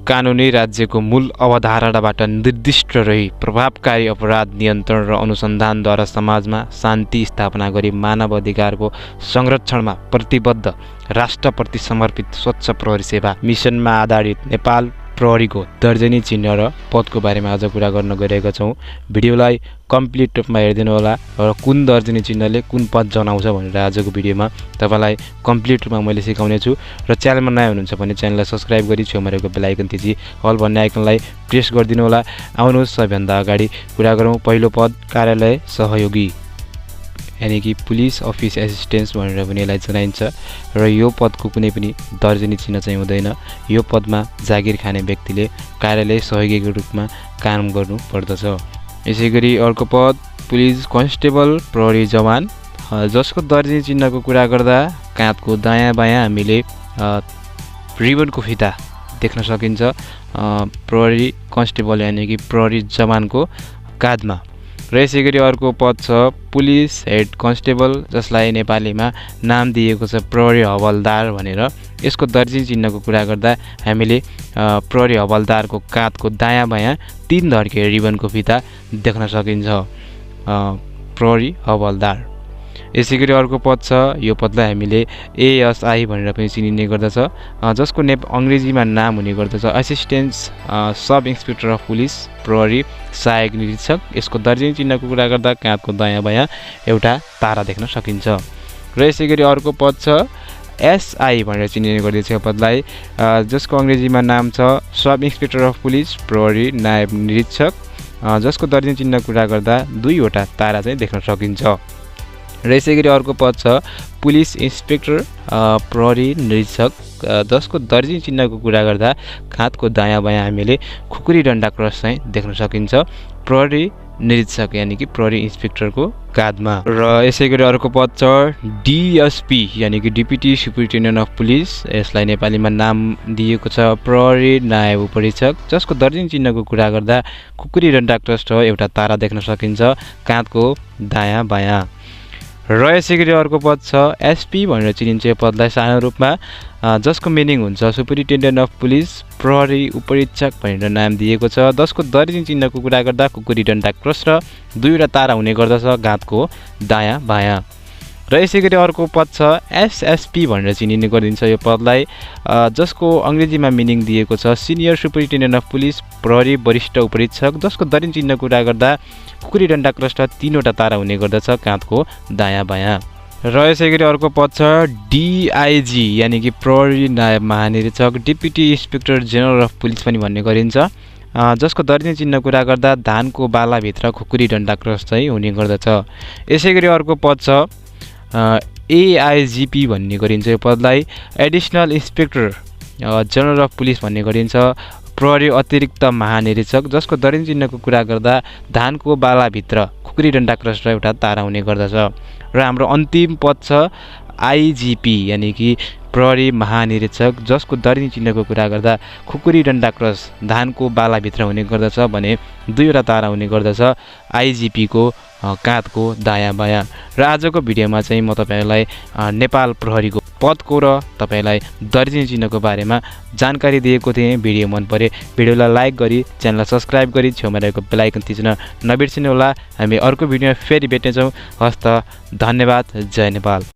कानुनी राज्यको मूल अवधारणाबाट निर्दिष्ट रही प्रभावकारी अपराध नियन्त्रण र अनुसन्धानद्वारा समाजमा शान्ति स्थापना गरी मानव अधिकारको संरक्षणमा प्रतिबद्ध राष्ट्रप्रति समर्पित स्वच्छ प्रहरी सेवा मिसनमा आधारित नेपाल प्रहरीको दर्जनी चिन्ह र पदको बारेमा आज कुरा गर्न गइरहेका छौँ। भिडियोलाई कम्प्लिट रूपमा हेरिदिनु होला र कुन दर्जनी चिन्हले कुन पद जनाउँछ भनेर आजको भिडियोमा तपाईलाई कम्प्लिट रूपमा मैले सिकाउने छु। र च्यानलमा नयाँ हुनुहुन्छ भने च्यानललाई सब्स्क्राइब गरी छेउमा रहेको बेल आइकन थिची अल भन्ने आइकनलाई प्रेस गरिदिनु होला। आउनुहोस् सबैभन्दा अगाडि कुरा गरौँ। पहिलो पद कार्यालय सहयोगी यानी कि पुलिस अफिस एसिस्टेन्स भनेर पनि यसलाई जनाइन्छ र यो पदको कुनै पनि दर्जनी चिन्ह चाहिँ हुँदैन। यो पदमा जागिर खाने व्यक्तिले कार्यालय सहयोगीको रूपमा काम गर्नु पर्दछ। यसैगरी अर्को पद पुलिस कन्स्टेबल प्रहरी जवान, जसको दर्जनी चिन्हको कुरा गर्दा काँधको दायाँ बायाँ हामीले रिबनको फिता देख्न सकिन्छ। प्रहरी कन्स्टेबल यानी कि प्रहरी जवानको काँधमा। र यसैगरी अर्को पद छ पुलिस हेड कन्स्टेबल, जसलाई नेपालीमा नाम दिएको छ प्रहरी हवलदार भनेर। यसको दर्जनी चिन्हको कुरा गर्दा हामीले प्रहरी हवलदारको काँधको दायाँ बायाँ 3 धर्के रिबनको फिता देख्न सकिन्छ। प्रहरी हवलदार। यसैगरी अर्को पद छ, यो पदलाई हामीले एएसआई भनेर पनि चिनिने गर्दछ, जसको अङ्ग्रेजीमा नाम हुने गर्दछ assistant sub inspector of police प्रहरी सहायक निरीक्षक। यसको दर्जनी चिन्हको कुरा गर्दा काँधको दायाँ बायाँ एउटा तारा देख्न सकिन्छ। र यसैगरी अर्को पद छ एसआई भनेर चिनिने गर्दछ यो पदलाई, जसको अङ्ग्रेजीमा नाम छ सब इन्सपेक्टर अफ पुलिस प्रहरी नायब निरीक्षक, जसको दर्जनी चिन्हको कुरा गर्दा 2वटा तारा चाहिँ देख्न सकिन्छ। र यसैगरी अर्को पद छ पुलिस इन्सपेक्टर प्रहरी निरीक्षक, जसको दर्जनी चिन्हको कुरा गर्दा काँधको दायाँ बायाँ हामीले खुकुरी डन्डा क्रस चाहिँ देख्न सकिन्छ प्रहरी निरीक्षक यानी कि प्रहरी इन्सपेक्टरको काँधमा। र यसैगरी अर्को पद छ डिएसपी यानी कि डिप्युटी सुपरिन्टेन्डेन्ट अफ पुलिस, यसलाई नेपालीमा नाम दिएको छ प्रहरी नायब उपरीक्षक, जसको दर्जनी चिन्हको कुरा गर्दा खुकुरी डन्डा क्रस र एउटा तारा देख्न सकिन्छ काँधको दायाँ बायाँ। र यसैगरी अर्को पद छ एसपी भनेर चिनिन्छ यो पदलाई सानो रूपमा, जसको मिनिङ हुन्छ सुपरिन्टेन्डेन्ट अफ पुलिस प्रहरी उपरीक्षक भनेर नाम दिएको छ, जसको दर्जनी चिन्हको कुरा गर्दा कुकुरी डन्डा क्रस र 2वटा तारा हुने गर्दछ काँधको दायाँ बायाँ। र यसैगरी अर्को पद छ एसएसपी भनेर चिनिने गरिन्छ यो पदलाई, जसको अङ्ग्रेजीमा मिनिङ दिएको छ सिनियर सुपरिन्टेन्डेन्ट अफ पुलिस प्रहरी वरिष्ठ उपरीक्षक, जसको दर्जनी चिन्हको कुरा गर्दा खुकुरी डन्डा क्रस र 3वटा तारा हुने गर्दछ काँधको दायाँ बायाँ। र यसैगरी अर्को पद छ डिआइजी यानी कि प्रहरी नायब महानिरीक्षक deputy inspector general of police पनि भन्ने गरिन्छ, जसको दर्जनी चिन्ह कुरा गर्दा धानको बालाभित्र खुकुरी डन्डा क्रस चाहिँ हुने गर्दछ। यसैगरी अर्को पद छ एआइजिपी भन्ने गरिन्छ यो पदलाई, additional inspector general of police भन्ने गरिन्छ प्रहरी अतिरिक्त महानिरीक्षक, जसको दर्जनी चिन्हको कुरा गर्दा धानको बालाभित्र खुकुरी डन्डा क्रस र एउटा तारा हुने गर्दछ। र हाम्रो अन्तिम पद छ आइजिपी यानी कि प्रहरी महानिरीक्षक, जसको दर्जनी चिन्हको कुरा गर्दा खुकुरी डन्डा क्रस धानको बालाभित्र हुने गर्दछ भने 2वटा तारा हुने गर्दछ आइजिपीको काँधको दायाँ बायाँ। र आजको भिडियोमा चाहिँ म तपाईहरूलाई नेपाल प्रहरीको पदको र तपाईलाई दर्जनी चिन्हको बारेमा जानकारी दिएको थिएँ। भिडियो मन परे भिडियोलाई लाइक गरी च्यानललाई सब्स्क्राइब गरी छेउमा रहेको बेल आइकन थिच्न नबिर्सिनु होला। हामी अर्को भिडियोमा फेरि भेट्नेछौँ। हस्त धन्यवाद। जय नेपाल।